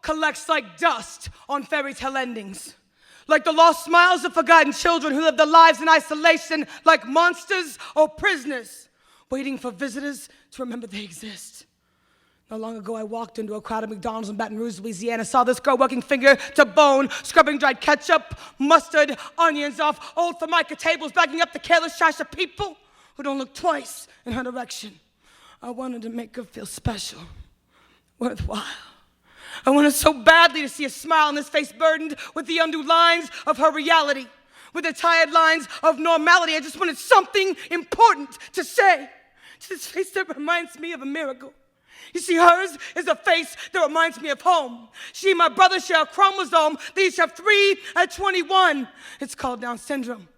collects like dust on fairy tale endings. Like the lost smiles of forgotten children who live their lives in isolation like monsters or prisoners, waiting for visitors to remember they exist. Not long ago, I walked into a crowded McDonald's in Baton Rouge, Louisiana, saw this girl working finger to bone, scrubbing dried ketchup, mustard, onions off old Formica tables, bagging up the careless trash of people who don't look twice in her direction. I wanted to make her feel special, worthwhile. I wanted so badly to see a smile on this face burdened with the undue lines of her reality, with the tired lines of normality. I just wanted something important to say to this face that reminds me of a miracle. You see, hers is a face that reminds me of home. She and my brother share a chromosome. They each have 3 at 21. It's called Down syndrome.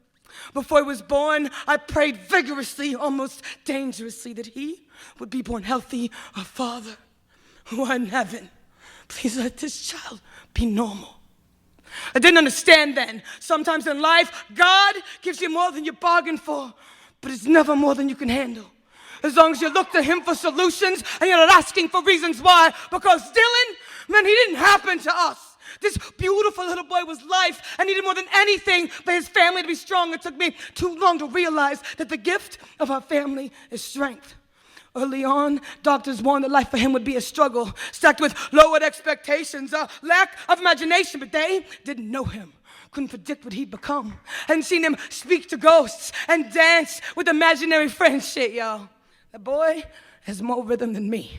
Before he was born, I prayed vigorously, almost dangerously, that he would be born healthy, a father who art in heaven. Please let this child be normal. I didn't understand then. Sometimes in life, God gives you more than you bargained for, but it's never more than you can handle. As long as you look to him for solutions and you're not asking for reasons why. Because Dylan, man, he didn't happen to us. This beautiful little boy was life and needed more than anything for his family to be strong. It took me too long to realize that the gift of our family is strength. Early on, doctors warned that life for him would be a struggle, stacked with lowered expectations, a lack of imagination, but they didn't know him. Couldn't predict what he'd become. Hadn't seen him speak to ghosts and dance with imaginary friends. Shit, y'all. That boy has more rhythm than me.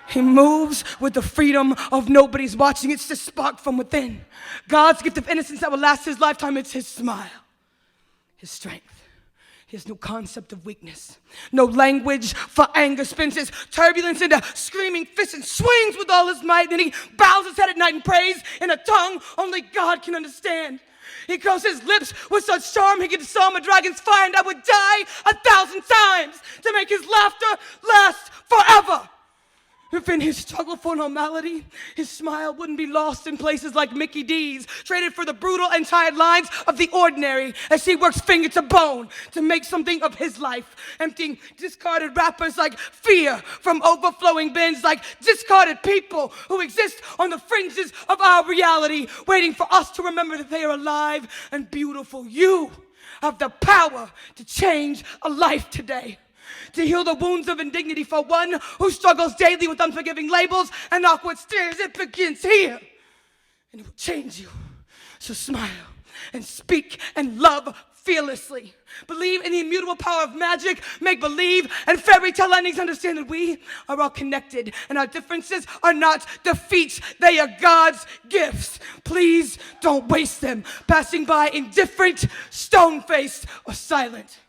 He moves with the freedom of nobody's watching. It's the spark from within. God's gift of innocence that will last his lifetime. It's his smile, his strength. He has no concept of weakness, no language for anger, spins his turbulence into screaming fists and swings with all his might. Then he bows his head at night and prays in a tongue only God can understand. He curls his lips with such charm he could disarm a dragon's fire, and I would die 1,000 times to make his laughter last forever. If in his struggle for normality, his smile wouldn't be lost in places like Mickey D's, traded for the brutal and tired lines of the ordinary, as he works finger to bone to make something of his life, emptying discarded wrappers like fear from overflowing bins, like discarded people who exist on the fringes of our reality, waiting for us to remember that they are alive and beautiful. You have the power to change a life today, to heal the wounds of indignity for one who struggles daily with unforgiving labels and awkward stares. It begins here, and it will change you. So smile and speak and love fearlessly. Believe in the immutable power of magic, make believe, and fairy tale endings. Understand that we are all connected, and our differences are not defeats. They are God's gifts. Please don't waste them, passing by indifferent, stone-faced, or silent.